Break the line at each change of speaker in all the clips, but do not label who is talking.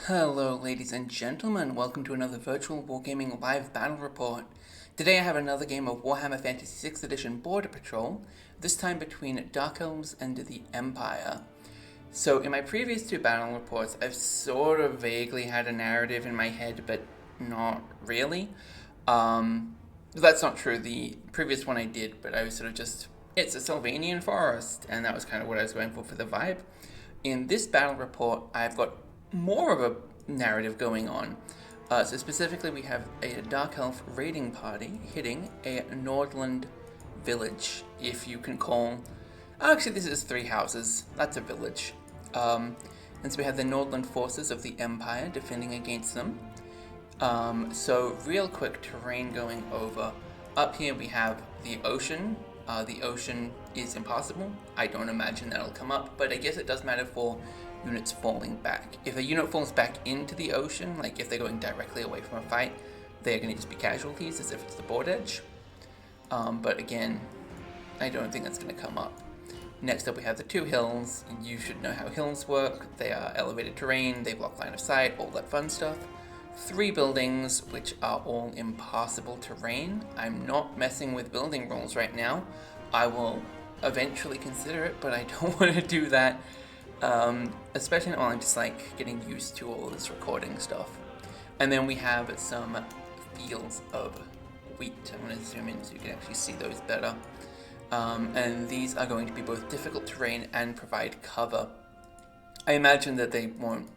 Hello, ladies and gentlemen. Welcome to another virtual Wargaming live battle report. Today I have another game of Warhammer Fantasy 6th Edition Border Patrol, this time between Dark Elves and the Empire. So in my previous two battle reports, I've sort of vaguely had a narrative in my head, but not really. That's not true. The previous one I did, but I was sort of just, it's a Sylvanian forest, and that was kind of what I was going for the vibe. In this battle report, I've got more of a narrative going on. So specifically, we have a Dark Elf raiding party hitting a Nordland village, if you can call... Actually, this is 3 houses. That's a village. And so we have the Nordland forces of the Empire defending against them. So real quick terrain going over. Up here we have the ocean. The ocean is impassable. I don't imagine that'll come up, but I guess it does matter for units falling back. If a unit falls back into the ocean, like if they're going directly away from a fight, they're going to just be casualties as if it's the board edge. But again, I don't think that's going to come up. Next up we have the 2 hills. You should know how hills work. They are elevated terrain, they block line of sight, all that fun stuff. 3 buildings, which are all impassable terrain. I'm not messing with building rules right now. I will eventually consider it, but I don't want to do that. Especially while I'm just like getting used to all of this recording stuff. And then we have some fields of wheat. I'm going to zoom in so you can actually see those better. And these are going to be both difficult terrain and provide cover. I imagine that they won't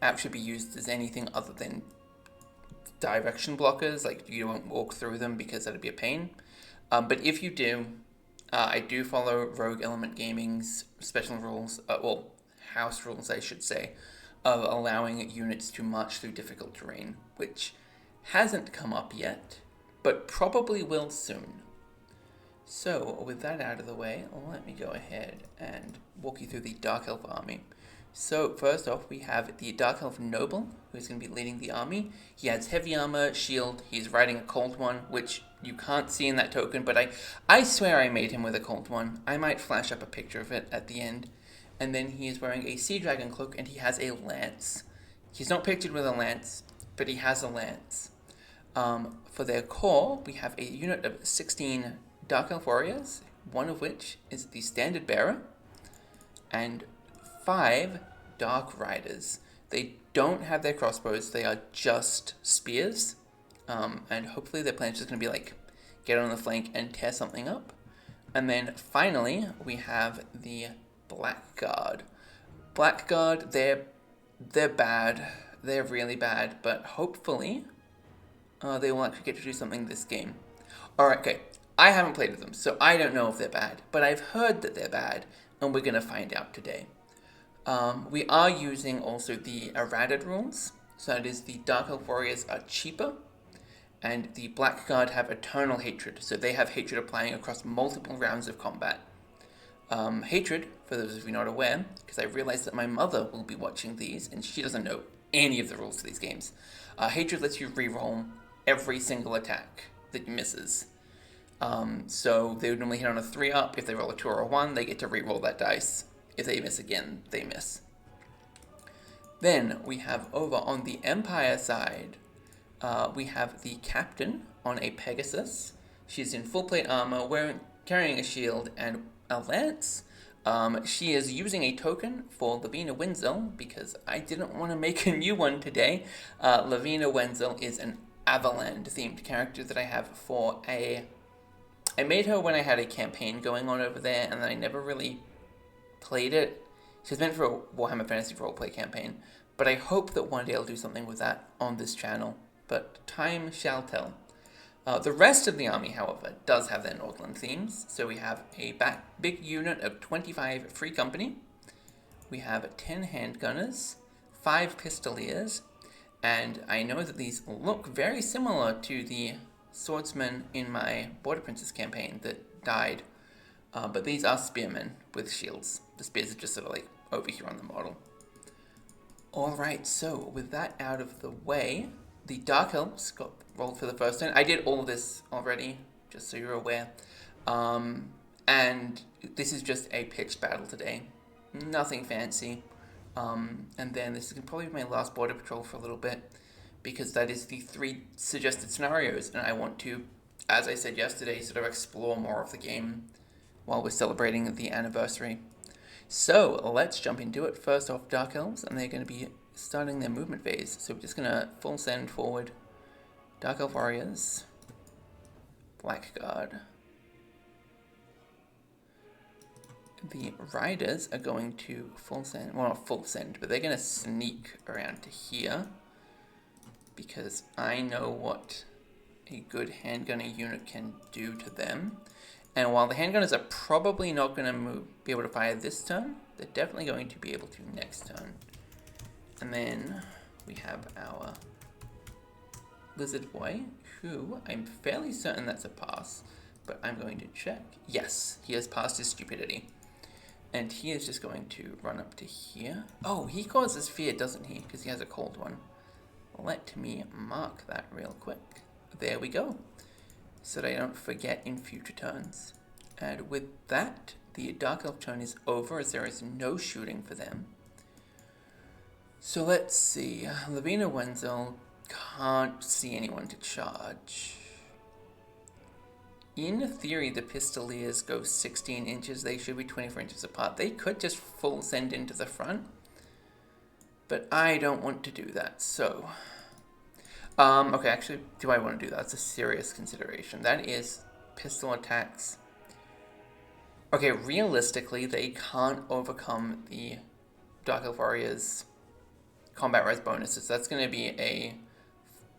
actually be used as anything other than direction blockers, like you won't walk through them because that'd be a pain. But if you do, I do follow Rogue Element Gaming's special rules, house rules I should say, of allowing units to march through difficult terrain, which hasn't come up yet, but probably will soon. So with that out of the way, let me go ahead and walk you through the Dark Elf army. So first off, we have the Dark Elf Noble, who's going to be leading the army. He has heavy armor, shield, he's riding a cold one, which you can't see in that token, but I swear I made him with a cold one. I might flash up a picture of it at the end. And then he is wearing a Sea Dragon cloak, and he has a lance. He's not pictured with a lance, but he has a lance. For their core, we have a unit of 16 Dark Elf warriors, one of which is the Standard Bearer, and 5 Dark Riders. They don't have their crossbows, they are just spears, and hopefully their plan is just going to be like, get on the flank and tear something up. And then finally, we have the Blackguard. Blackguard, they're bad, they're really bad, but hopefully they will actually get to do something this game. Alright, okay, I haven't played with them, so I don't know if they're bad, but I've heard that they're bad, and we're going to find out today. We are using also the errated rules, so that is the Dark Elf warriors are cheaper, and the Blackguard have eternal hatred, so they have hatred applying across multiple rounds of combat. Hatred, for those of you not aware, because I realized that my mother will be watching these, and she doesn't know any of the rules to these games. Hatred lets you reroll every single attack that misses. So they would normally hit on a 3 up. If they roll a 2 or a 1, they get to reroll that dice. If they miss again, they miss. Then we have over on the Empire side, we have the Captain on a Pegasus. She's in full plate armor, carrying a shield and a lance. She is using a token for Lavina Wenzel, because I didn't want to make a new one today. Lavina Wenzel is an Avaland-themed character that I have for I made her when I had a campaign going on over there, and then I never really played it. She's meant for a Warhammer Fantasy roleplay campaign, but I hope that one day I'll do something with that on this channel, but time shall tell. The rest of the army, however, does have their Nordland themes. So we have a big unit of 25 Free Company. We have 10 handgunners, 5 pistoliers, and I know that these look very similar to the swordsmen in my Border Princess campaign that died. But these are spearmen with shields. The spears are just sort of like over here on the model. Alright, so with that out of the way, the Dark Elves got rolled for the first turn. I did all of this already, just so you're aware. And this is just a pitched battle today. Nothing fancy. And then this is probably my last border patrol for a little bit, because that is the 3 suggested scenarios, and I want to, as I said yesterday, sort of explore more of the game while we're celebrating the anniversary. So let's jump into it. First off, Dark Elves, and they're going to be starting their movement phase. So we're just going to full send forward Dark Elf Warriors, Blackguard. The Riders are going to full send, well, not full send, but they're going to sneak around to here, because I know what a good handgunner unit can do to them. And while the handgunners are probably not going to be able to fire this turn, they're definitely going to be able to next turn. And then we have our Lizard Boy, who I'm fairly certain that's a pass, but I'm going to check. Yes, he has passed his stupidity. And he is just going to run up to here. Oh, he causes fear, doesn't he? Because he has a cold one. Let me mark that real quick. There we go. So that I don't forget in future turns. And with that, the Dark Elf turn is over, as there is no shooting for them. So let's see. Lavina Wenzel can't see anyone to charge. In theory, the Pistoliers go 16 inches. They should be 24 inches apart. They could just full send into the front, but I don't want to do that, so... okay, actually, do I want to do that? That's a serious consideration. That is pistol attacks. Okay, realistically, they can't overcome the Dark Elf Warriors combat res bonuses. That's going to be a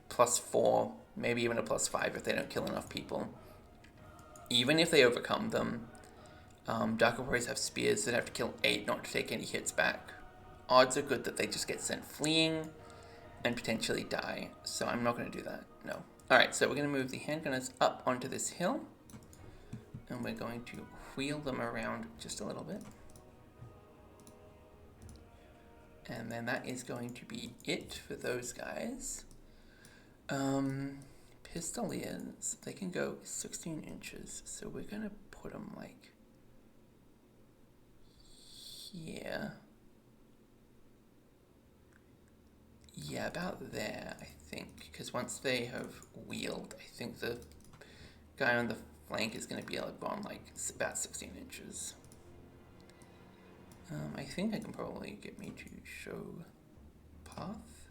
+4, maybe even a +5 if they don't kill enough people. Even if they overcome them, Dark Elf Warriors have spears that have to kill 8 not to take any hits back. Odds are good that they just get sent fleeing and potentially die, so I'm not going to do that, no. Alright, so we're going to move the handgunners up onto this hill, and we're going to wheel them around just a little bit. And then that is going to be it for those guys. Pistoliers, they can go 16 inches, so we're going to put them like here. Yeah, about there, I think, because once they have wheeled, I think the guy on the flank is going to be on like about 16 inches. I think I can probably get me to show path.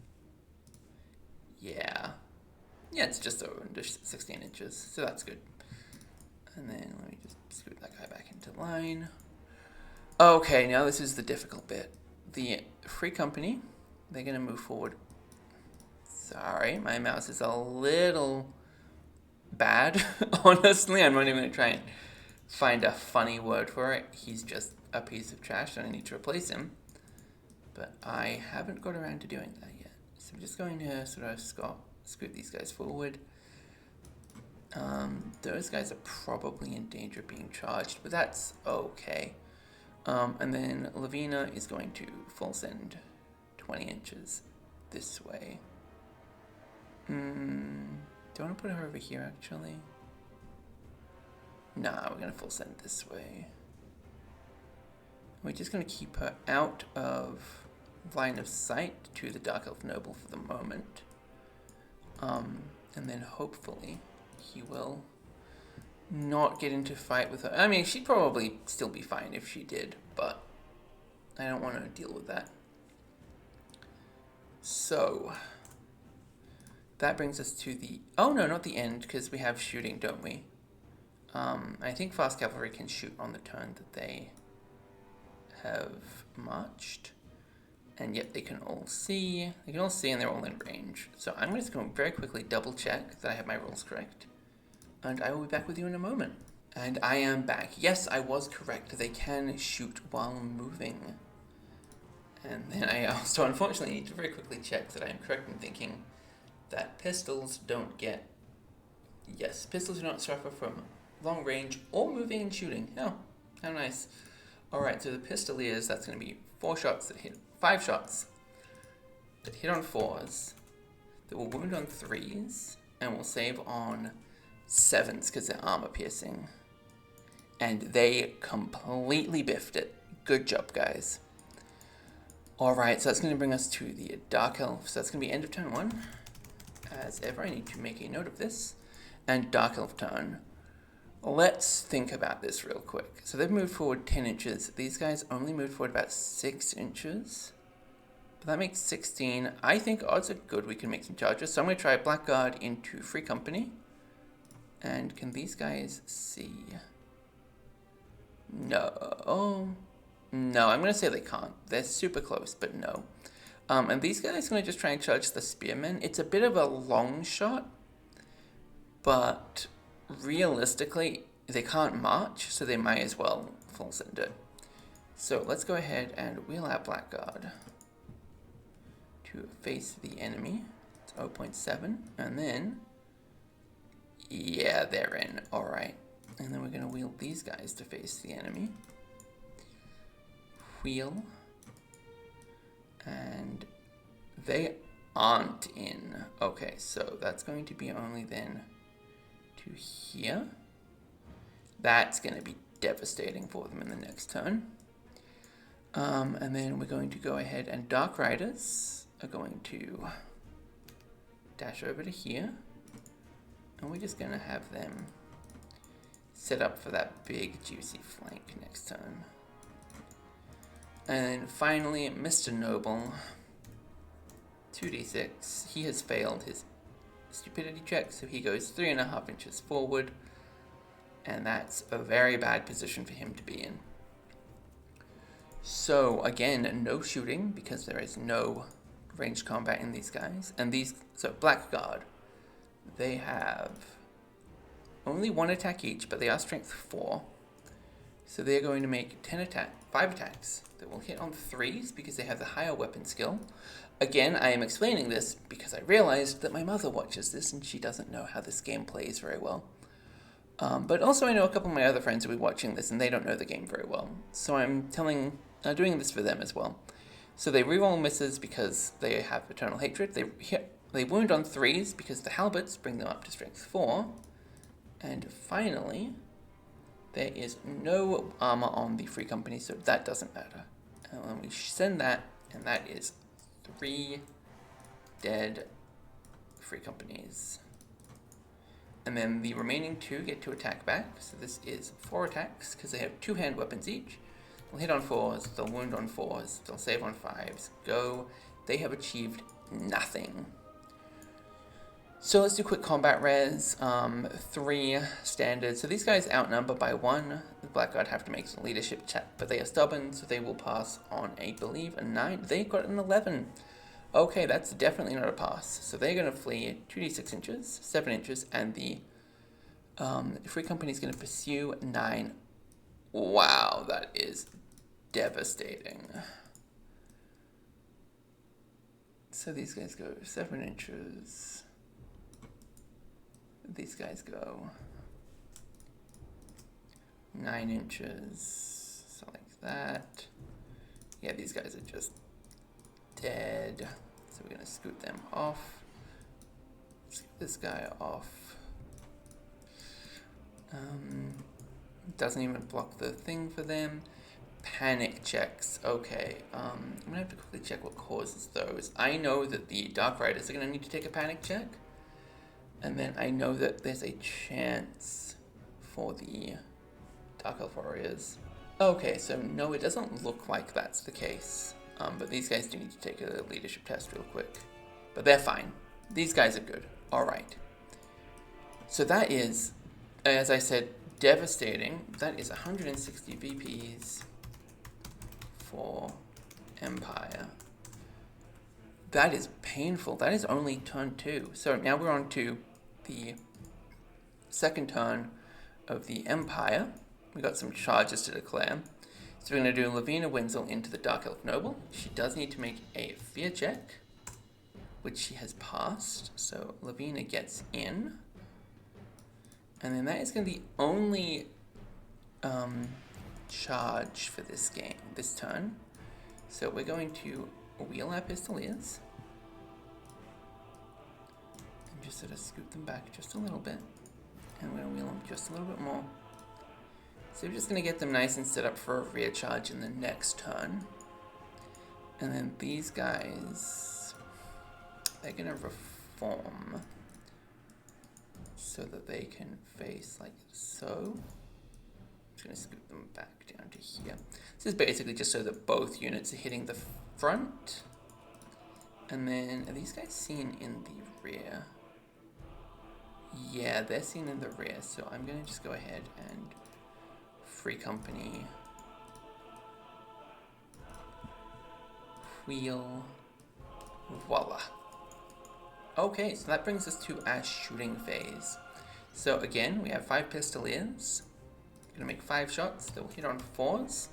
Yeah. Yeah, it's just over 16 inches, so that's good. And then let me just scoot that guy back into line. Okay, now this is the difficult bit. The Free Company, they're going to move forward. Sorry, my mouse is a little bad, honestly. I'm not even going to try and find a funny word for it. He's just a piece of trash and I need to replace him. But I haven't got around to doing that yet. So I'm just going to sort of scoot these guys forward. Those guys are probably in danger of being charged, but that's okay. And then Lavina is going to full send 20 inches this way. Do I want to put her over here, actually? Nah, we're going to full send this way. We're just going to keep her out of line of sight to the Dark Elf Noble for the moment. And then hopefully he will not get into fight with her. I mean, she'd probably still be fine if she did, but I don't want to deal with that. So that brings us to the... Oh, no, not the end, because we have shooting, don't we? I think Fast Cavalry can shoot on the turn that they have marched. And yet they can all see. They can all see and they're all in range. So I'm just going to very quickly double check that I have my rules correct. And I will be back with you in a moment. And I am back. Yes, I was correct. They can shoot while moving. And then I also unfortunately need to very quickly check that I am correct in thinking that pistols don't get... Yes, pistols do not suffer from long range or moving and shooting. Oh, how nice. Alright, so the Pistoliers, that's going to be 4 shots that hit... 5 shots that hit on 4s, that will wound on 3s, and will save on 7s because they're armor piercing. And they completely biffed it. Good job, guys. Alright, so that's going to bring us to the Dark Elf. So that's going to be end of turn 1. As ever, I need to make a note of this. And Dark Elf turn. Let's think about this real quick. So they've moved forward 10 inches. These guys only moved forward about 6 inches. But that makes 16. I think odds are good we can make some charges. So I'm going to try Blackguard into Free Company. And can these guys see? No. No, I'm going to say they can't. They're super close, but no. And these guys are going to just try and charge the Spearmen. It's a bit of a long shot, but realistically, they can't march, so they might as well full send it. So let's go ahead and wheel out Blackguard to face the enemy. It's 0.7, and then, yeah, they're in. All right. And then we're going to wheel these guys to face the enemy. Wheel. And they aren't in. Okay, so that's going to be only then to here. That's going to be devastating for them in the next turn. And then we're going to go ahead and Dark Riders are going to dash over to here. And we're just going to have them set up for that big juicy flank next turn. And finally, Mr. Noble, 2d6. He has failed his stupidity check, so he goes 3.5 inches forward. And that's a very bad position for him to be in. So again, no shooting because there is no ranged combat in these guys. And these, so Blackguard, they have only 1 attack each, but they are strength 4. So they're going to make 5 attacks that will hit on 3s because they have the higher weapon skill. Again, I am explaining this because I realized that my mother watches this and she doesn't know how this game plays very well. But also I know a couple of my other friends will be watching this and they don't know the game very well. So I'm doing this for them as well. So they reroll misses because they have Eternal Hatred. They wound on 3s because the halberds bring them up to strength 4. And finally, there is no armor on the Free Company, so that doesn't matter. And then we send that, and that is 3 dead Free Companies. And then the remaining 2 get to attack back, so this is 4 attacks, because they have 2 hand weapons each. They'll hit on 4s, they'll wound on 4s, they'll save on 5s. Go. They have achieved nothing. So let's do quick combat res. 3 standard. So these guys outnumber by 1. The Blackguard have to make a leadership check, but they are stubborn, so they will pass on, I believe, a 9. They got an 11. Okay, that's definitely not a pass. So they're going to flee 2d6 inches, 7 inches, and the Free Company is going to pursue 9. Wow, that is devastating. So these guys go 7 inches. These guys go 9 inches, so like that. Yeah, these guys are just dead. So we're gonna scoot them off. Scoot this guy off. Doesn't even block the thing for them. Panic checks. Okay, I'm gonna have to quickly check what causes those. I know that the Dark Riders are gonna need to take a panic check. And then I know that there's a chance for the Dark Elf Warriors. Okay, so no, it doesn't look like that's the case. But these guys do need to take a leadership test real quick. But they're fine. These guys are good. Alright. So that is, as I said, devastating. That is 160 VPs for Empire. That is painful. That is only turn 2. So now we're on to the second turn of the Empire. We got some charges to declare. So we're going to do Lavina Wenzel into the Dark Elf Noble. She does need to make a fear check, which she has passed. So Lavina gets in. And then that is going to be the only charge for this game, this turn. So we're going to wheel our Pistoliers. And just sort of scoot them back just a little bit. And we're going to wheel them just a little bit more. So we're just going to get them nice and set up for a rear charge in the next turn. And then these guys, they're gonna reform so that they can face like so. I'm just gonna scoot them back down to here. This is basically just so that both units are hitting the front. And then, are these guys seen in the rear? Yeah, they're seen in the rear, so I'm gonna just go ahead and free company. Wheel. Voila. Okay, so that brings us to our shooting phase. So again, we have 5 pistoliers. Gonna make 5 shots. They'll hit on 4s,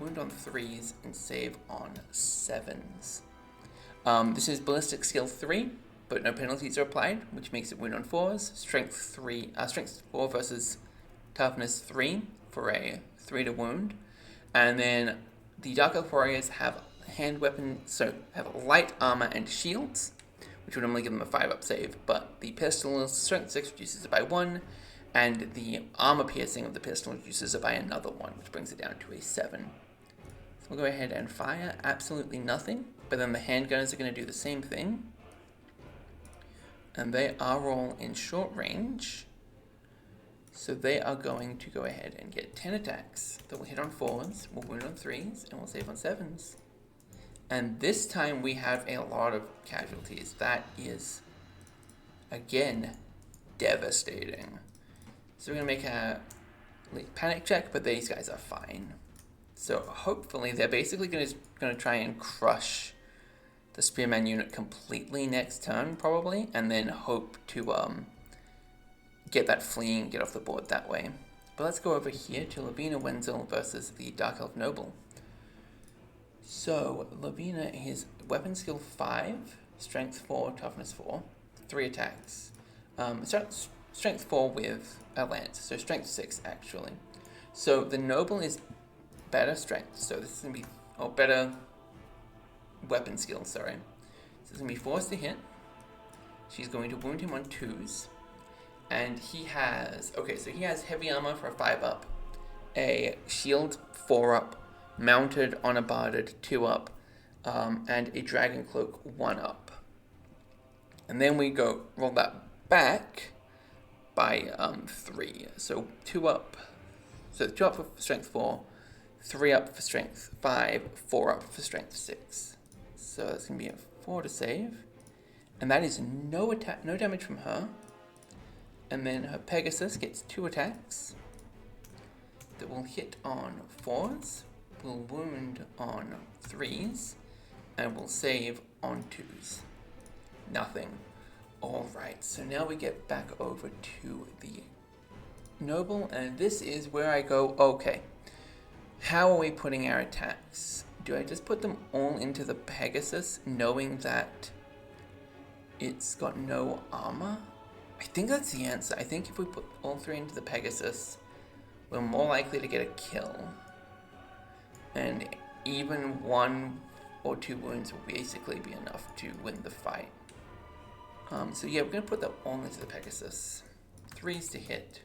wound on 3s, and save on 7s. This is ballistic skill 3, but no penalties are applied, which makes it wound on 4s. Strength 4 versus toughness 3 for a 3 to wound. And then the Dark Elf Warriors have hand weapons, so have light armor and shields, which would normally give them a 5-up save, but the pistol's strength 6 reduces it by 1, and the armor piercing of the pistol reduces it by another 1, which brings it down to a 7. So we'll go ahead and fire absolutely nothing, but then the handgunners are going to do the same thing, and they are all in short range, so they are going to go ahead and get 10 attacks that will hit on 4s, will wound on 3s, and will save on 7s. And this time we have a lot of casualties. That is, again, devastating. So we're going to make a panic check, but these guys are fine. So hopefully they're basically going to try and crush the Spearman unit completely next turn, probably, and then hope to get that fleeing, get off the board that way. But let's go over here to Lavina Wenzel versus the Dark Elf Noble. So, Lavina is weapon skill 5, strength 4, toughness 4, 3 attacks. Strength 4 with a lance, so strength 6 actually. So the noble is better strength, so this is going to be, better weapon skill, sorry. So it's going to be forced to hit. She's going to wound him on 2s. And he has, he has heavy armor for a 5-up, a shield 4-up, mounted on a barded 2-up, and a dragon cloak 1-up. And then we roll that back by 3. So 2-up, so 2-up for strength 4, 3-up for strength 5, 4-up for strength 6. So that's going to be a 4 to save. And that is no damage from her. And then her Pegasus gets 2 attacks that will hit on 4s, will wound on 3s, and will save on 2s. Nothing. Alright, so now we get back over to the Noble, and this is where I go, okay, how are we putting our attacks? Do I just put them all into the Pegasus, knowing that it's got no armor? I think that's the answer. I think if we put all 3 into the Pegasus, we're more likely to get a kill. And even 1 or 2 wounds will basically be enough to win the fight. So yeah, we're going to put that all into the Pegasus. 3s to hit,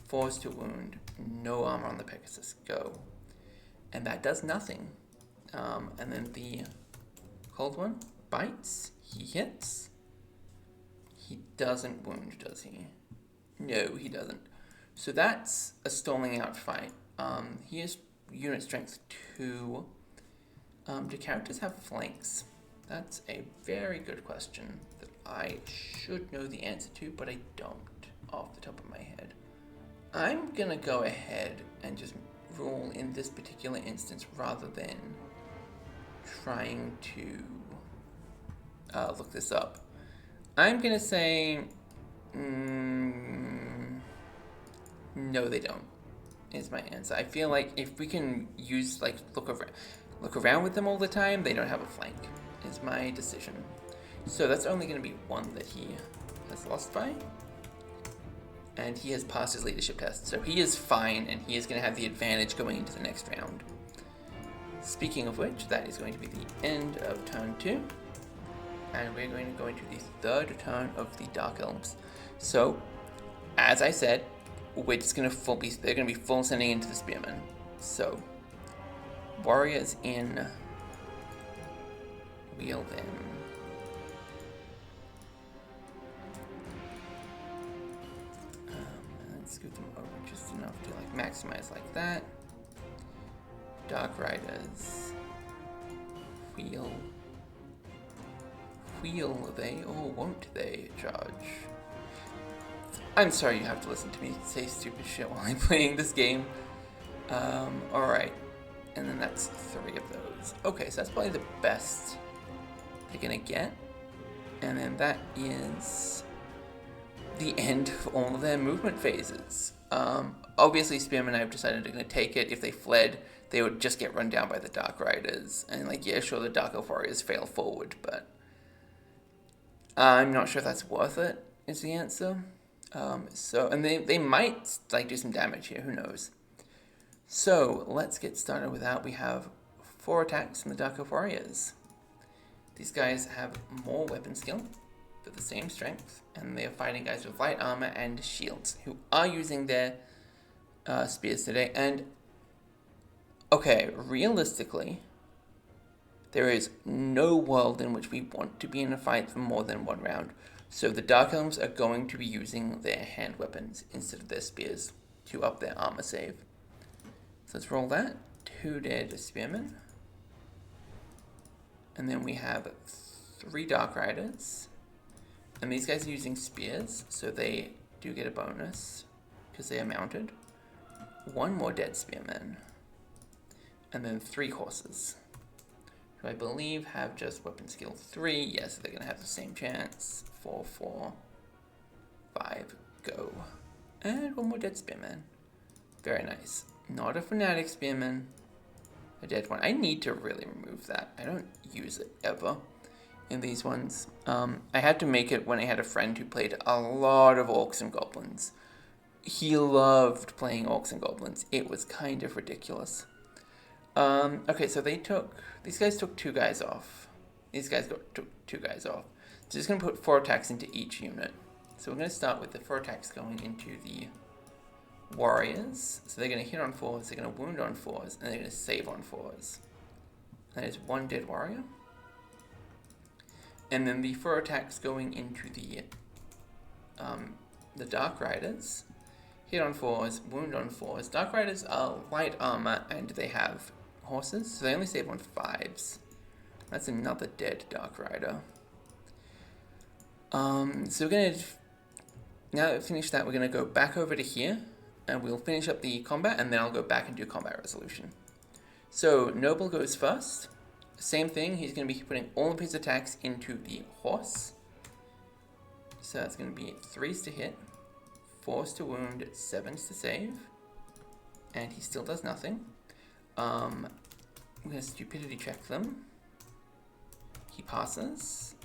4s to wound, no armor on the Pegasus, go. And that does nothing. And then the cold one bites, he hits. He doesn't wound, does he? No, he doesn't. So that's a stalling out fight. He has unit strength 2. Do characters have flanks? That's a very good question that I should know the answer to, but I don't off the top of my head. I'm gonna go ahead and just rule in this particular instance rather than trying to look this up. I'm gonna say no, they don't, is my answer. I feel like if we can use, look around with them all the time, they don't have a flank, is my decision. So that's only going to be 1 that he has lost by. And he has passed his leadership test, so he is fine, and he is going to have the advantage going into the next round. Speaking of which, that is going to be the end of turn 2. And we're going to go into the 3rd turn of the Dark Elves. So, as I said, we're just going to they're going to be full sending into the Spearmen. So, warriors in wheel them. Let's scoot them over just enough to like maximize like that. Dark Riders. Wheel they or won't they charge? I'm sorry you have to listen to me say stupid shit while I'm playing this game. Alright. And then that's 3 of those. Okay, so that's probably the best they're gonna get. And then that is the end of all of their movement phases. Obviously Spearmen, I've decided they're gonna take it. If they fled, they would just get run down by the Dark Riders. And like, yeah, sure, the Dark Elf Warriors fail forward, but I'm not sure if that's worth it, is the answer. And they might like do some damage here, who knows. So let's get started with that. We have 4 attacks from the Dark Elf Warriors. These guys have more weapon skill, but the same strength, and they are fighting guys with light armor and shields, who are using their spears today. And okay, realistically, there is no world in which we want to be in a fight for more than 1 round. So the Dark Elves are going to be using their hand weapons instead of their spears to up their armor save. So let's roll that. 2 dead Spearmen. And then we have 3 Dark Riders. And these guys are using spears, so they do get a bonus because they are mounted. 1 more dead Spearman. And then 3 horses, who I believe have just weapon skill 3. Yes, they're going to have the same chance. 4, 4, 5, go. And 1 more dead Spearman. Very nice. Not a Fanatic Spearman. A dead one. I need to really remove that. I don't use it ever in these ones. I had to make it when I had a friend who played a lot of Orcs and Goblins. He loved playing Orcs and Goblins. It was kind of ridiculous. Okay, so these guys took 2 guys off. These guys took 2 guys off. So just going to put 4 attacks into each unit. So we're going to start with the 4 attacks going into the Warriors. So they're going to hit on 4s, they're going to wound on 4s, and they're going to save on 4s. That is 1 dead warrior. And then the 4 attacks going into the Dark Riders. Hit on 4s, wound on 4s. Dark Riders are light armor and they have horses, so they only save on 5s. That's another dead Dark Rider. So we're going to, now that we've finished that, we're going to go back over to here, and we'll finish up the combat, and then I'll go back and do combat resolution. So Noble goes first. Same thing, he's going to be putting all of his attacks into the horse. So that's going to be 3s to hit, 4s to wound, 7s to save, and he still does nothing. I'm going to stupidity check them. He passes,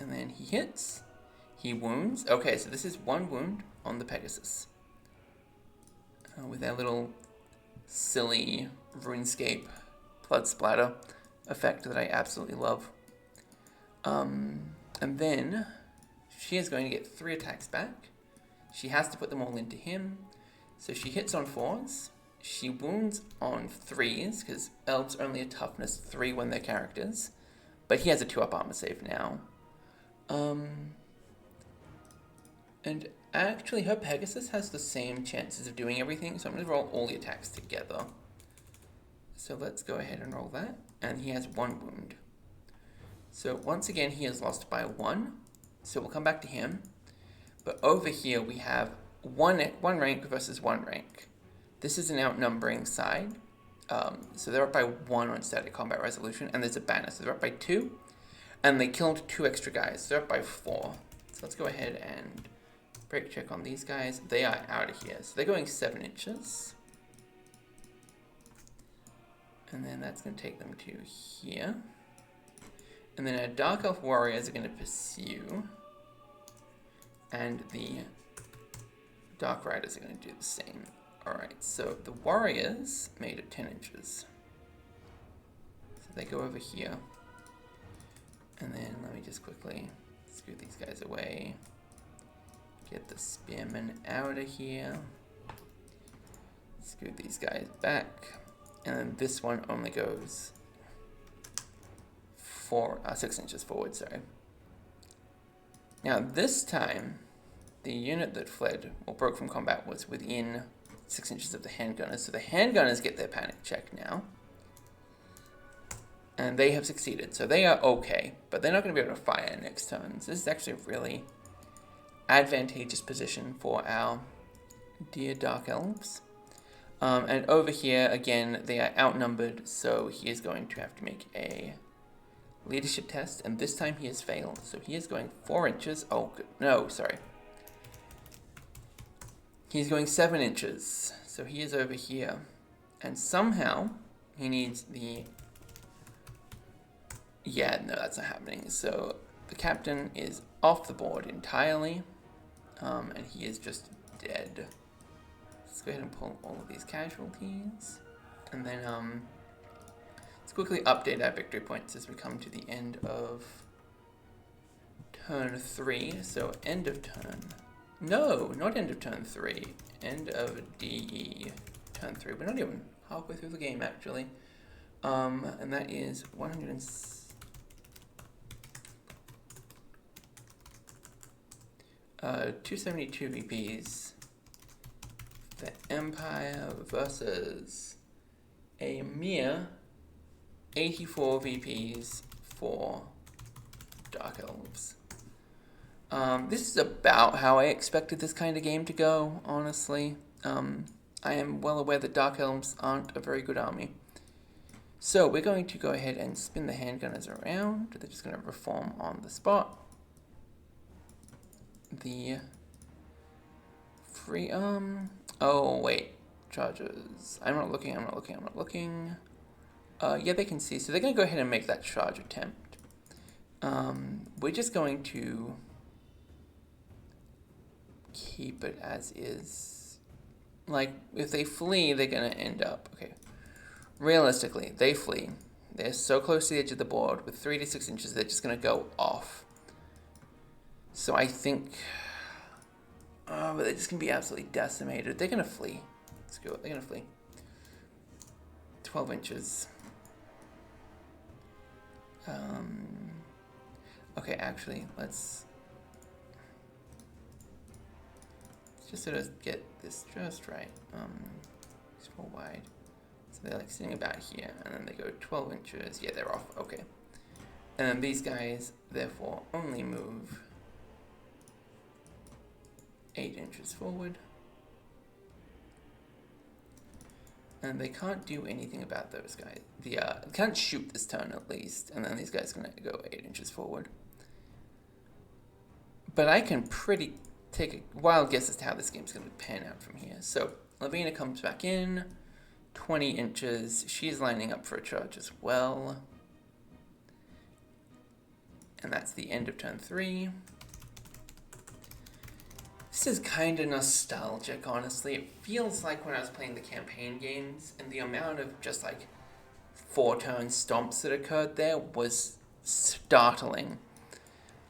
and then he hits, he wounds. Okay, so this is 1 wound on the Pegasus. With that little silly RuneScape blood splatter effect that I absolutely love. And then she is going to get 3 attacks back. She has to put them all into him. So she hits on 4s. She wounds on 3s, because Elves are only a toughness 3 when they're characters. But he has a 2-up armor save now. And actually, her Pegasus has the same chances of doing everything, so I'm going to roll all the attacks together. So let's go ahead and roll that. And he has 1 wound. So once again, he is lost by 1. So we'll come back to him. But over here, we have one rank versus 1 rank. This is an outnumbering side. So they're up by 1 on static combat resolution, and there's a banner. So they're up by 2, and they killed 2 extra guys. So they're up by 4. So let's go ahead and break check on these guys. They are out of here. So they're going 7 inches. And then that's going to take them to here. And then our Dark Elf Warriors are going to pursue. And the Dark Riders are going to do the same. Alright, so the Warriors made it 10 inches. So they go over here. And then let me just quickly scoot these guys away. Get the Spearmen out of here. Scoot these guys back. And then this one only goes 6 inches forward, sorry. Now this time, the unit that fled or broke from combat was within 6 inches of the handgunners, so the handgunners get their panic check now. And they have succeeded, so they are okay, but they're not going to be able to fire next turn. So this is actually a really advantageous position for our dear Dark Elves. And over here, again, they are outnumbered, so he is going to have to make a leadership test, and this time he has failed. So he is going 4 inches. Oh, no, sorry. He's going 7 inches, so he is over here. And somehow, he needs the... Yeah, no, that's not happening. So the captain is off the board entirely, and he is just dead. Let's go ahead and pull all of these casualties, and then let's quickly update our victory points as we come to the end of turn 3. So end of turn. No, not end of turn 3. End of DE turn 3. We're not even halfway through the game actually, and that is 272 VPs. The Empire versus a mere 84 VPs for Dark Elves. This is about how I expected this kind of game to go, honestly. I am well aware that Dark Elves aren't a very good army. So we're going to go ahead and spin the handgunners around. They're just going to reform on the spot. The free oh wait, charges. I'm not looking. Yeah, they can see, so they're gonna go ahead and make that charge attempt. We're just going to keep it as is. Like, if they flee, they're gonna end up, okay. Realistically, they flee. They're so close to the edge of the board, with 3 to 6 inches, they're just gonna go off. So I think, but they're just going to be absolutely decimated. They're going to flee. Let's go. They're going to flee. 12 inches. Okay, actually, let's just sort of get this just right. It's 4 wide. So they're like sitting about here, and then they go 12 inches. Yeah, they're off. Okay. And then these guys, therefore, only move 8 inches forward. And they can't do anything about those guys. They can't shoot this turn at least. And then these guys are going to go 8 inches forward. But I can take a wild guess as to how this game's going to pan out from here. So Lavina comes back in. 20 inches. She's lining up for a charge as well. And that's the end of turn 3. This is kind of nostalgic, honestly. It feels like when I was playing the campaign games, and the amount of just like 4-turn stomps that occurred there was startling.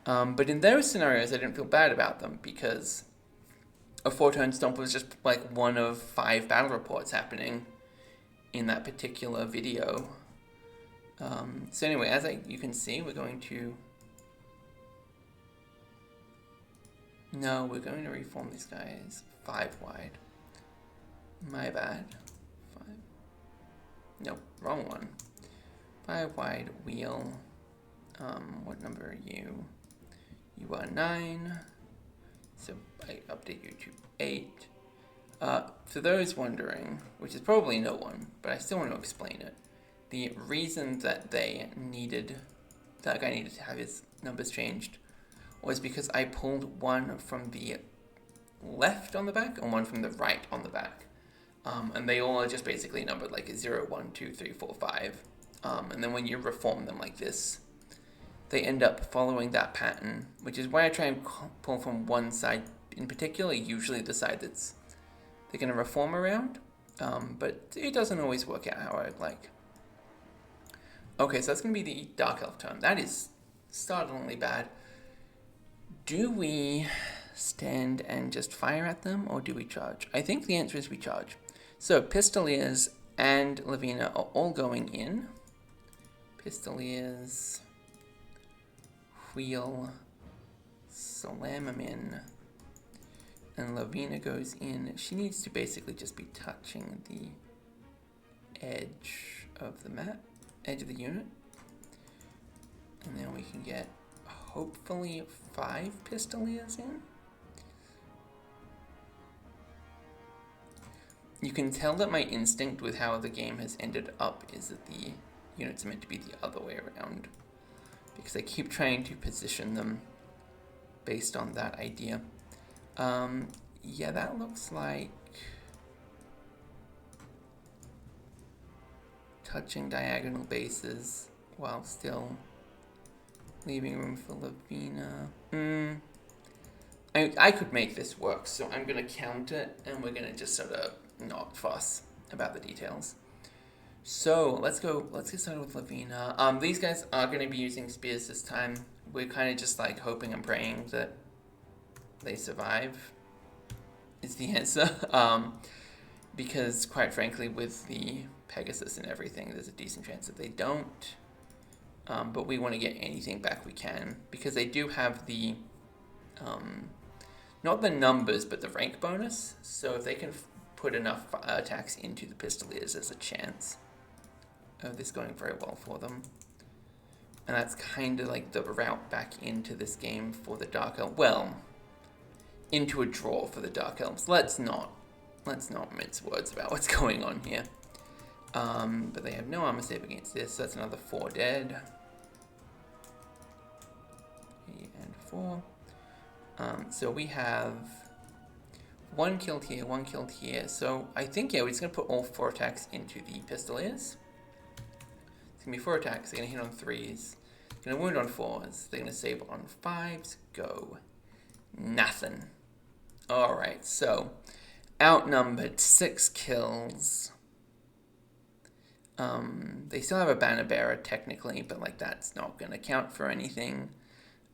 But in those scenarios, I didn't feel bad about them because a 4-turn stomp was just like one of 5 battle reports happening in that particular video. So anyway, as you can see, we're going to... No, we're going to reform these guys 5 wide. My bad. 5. Nope, wrong one. 5 wide wheel. What number are you? You are 9. So I update you to 8. For those wondering, which is probably no one, but I still want to explain it. The reason that that guy needed to have his numbers changed was because I pulled one from the left on the back and one from the right on the back. And they all are just basically numbered like 0, 1, 2, 3, 4, 5. And then when you reform them like this, they end up following that pattern, which is why I try and pull from one side in particular, usually the side that's they're going to reform around. But it doesn't always work out how I'd like. Okay, so that's going to be the Dark Elf turn. That is startlingly bad. Do we stand and just fire at them, or do we charge? I think the answer is we charge. So Pistoliers and Lavina are all going in. Pistoliers Tweel, slam him in, and Lavina goes in. She needs to basically just be touching the edge of the map, edge of the unit. And then we can get, hopefully, 5 Pistoliers in. You can tell that my instinct with how the game has ended up is that the units are meant to be the other way around, because I keep trying to position them based on that idea. Yeah, that looks like touching diagonal bases while still leaving room for Lavina. I could make this work, so I'm going to count it, and we're going to just sort of not fuss about the details. So let's get started with Lavina. These guys are going to be using spears this time. We're kind of just like hoping and praying that they survive is the answer. Because quite frankly, with the Pegasus and everything, there's a decent chance that they don't. But we want to get anything back we can, because they do have the not the numbers, but the rank bonus. So if they can put enough attacks into the Pistoliers, there's a chance of this going very well for them. And that's kind of like the route back into this game for the Dark Elves. Well, into a draw for the Dark Elves. Let's not mince words about what's going on here. But they have no armor save against this, so that's another 4 dead. 3 and 4. So we have 1 killed here, 1 killed here. So I think, yeah, we're just going to put all 4 attacks into the Pistoliers. It's going to be 4 attacks. They're going to hit on 3s. They're going to wound on 4s. They're going to save on 5s. Go. Nothing. Alright, so outnumbered, 6 kills. They still have a banner bearer technically, but like that's not going to count for anything.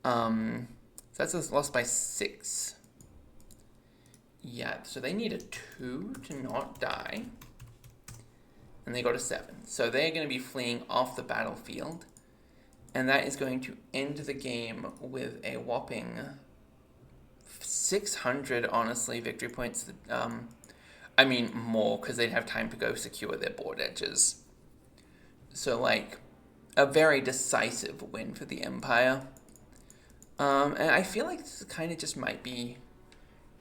So that's a loss by 6. Yeah, so they need a 2 to not die. And they got a 7. So they're going to be fleeing off the battlefield. And that is going to end the game with a whopping 600, honestly, victory points. I mean, more, because they'd have time to go secure their board edges. So, like, a very decisive win for the Empire. And I feel like this kind of just might be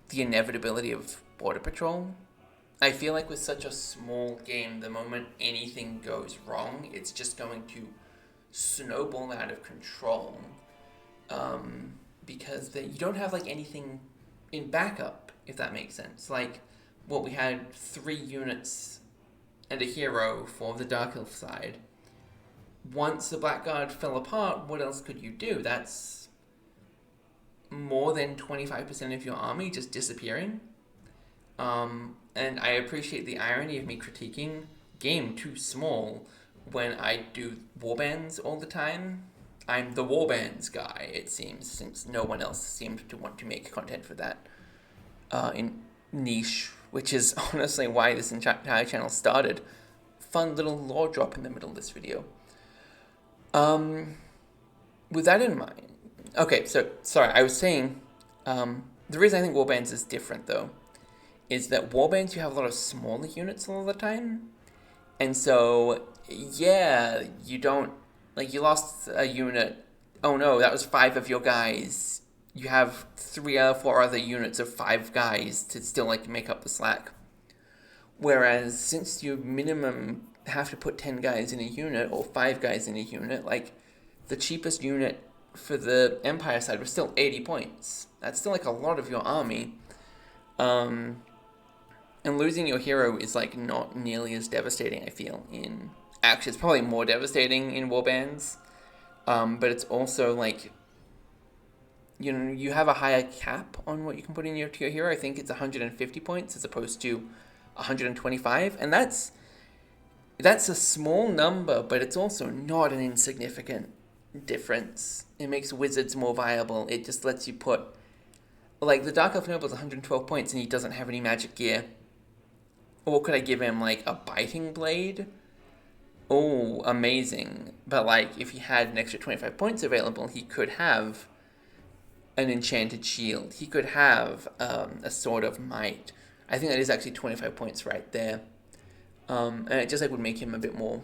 the inevitability of Border Patrol. I feel like with such a small game, the moment anything goes wrong, it's just going to snowball out of control. Because you don't have, like, anything in backup, if that makes sense. Like, what we had 3 units and a hero for the Dark Elf side. Once the Blackguard fell apart, what else could you do? That's more than 25% of your army just disappearing. And I appreciate the irony of me critiquing game too small when I do warbands all the time. I'm the warbands guy, it seems, since no one else seemed to want to make content for that in niche, which is honestly why this entire channel started. Fun little lore drop in the middle of this video. With that in mind, okay, so, sorry, I was saying, the reason I think warbands is different, though, is that warbands, you have a lot of smaller units all the time, and so, yeah, you don't, like, you lost a unit, oh no, that was 5 of your guys, you have 3 or 4 other units of 5 guys to still, like, make up the slack. Whereas, since you minimum have to put 10 guys in a unit, or 5 guys in a unit, like, the cheapest unit for the Empire side was still 80 points. That's still, like, a lot of your army. And losing your hero is, like, not nearly as devastating, I feel, in... Actually, it's probably more devastating in warbands. But it's also, like... You know, you have a higher cap on what you can put in to your hero. I think it's 150 points as opposed to 125. And that's a small number, but it's also not an insignificant difference. It makes wizards more viable. It just lets you put... Like, the Dark Elf Noble is 112 points and he doesn't have any magic gear. Or could I give him, like, a biting blade? oh, amazing. But like, if he had an extra 25 points available, he could have an enchanted shield. He could have a sword of might. I think that is actually 25 points right there. And it just like would make him a bit more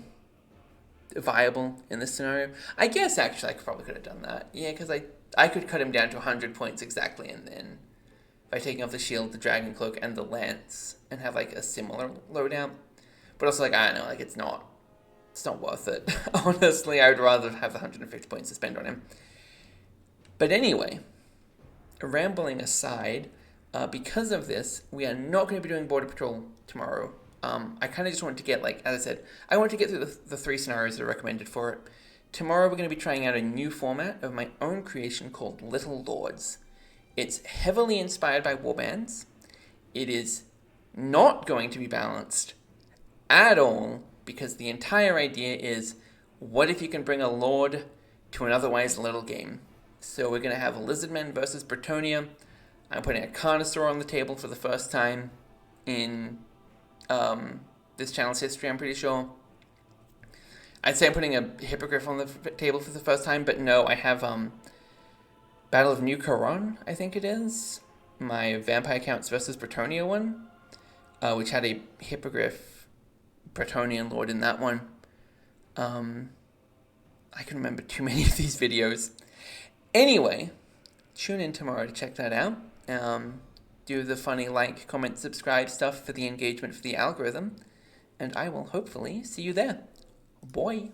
viable in this scenario. I guess actually I probably could have done that. Yeah, because I could cut him down to 100 points exactly, and then by taking off the shield, the dragon cloak, and the lance, and have like a similar loadout. But also like, I don't know, like it's not worth it. Honestly, I would rather have the 150 points to spend on him. But anyway, rambling aside, because of this, we are not going to be doing Border Patrol tomorrow. I kind of just wanted to get, like, as I said, I wanted to get through the 3 scenarios that are recommended for it. Tomorrow we're going to be trying out a new format of my own creation called Little Lords. It's heavily inspired by warbands. It is not going to be balanced at all, because the entire idea is, what if you can bring a lord to an otherwise little game? So we're going to have Lizardmen versus Bretonia. I'm putting a Carnosaur on the table for the first time in this channel's history, I'm pretty sure. I'd say I'm putting a Hippogriff on the table for the first time, but no, I have Battle of New Coron, I think it is. My Vampire Counts versus Bretonia one, which had a Hippogriff Bretonian Lord in that one. I can remember too many of these videos. Anyway, tune in tomorrow to check that out. Do the funny like, comment, subscribe stuff for the engagement for the algorithm. And I will hopefully see you there. Bye.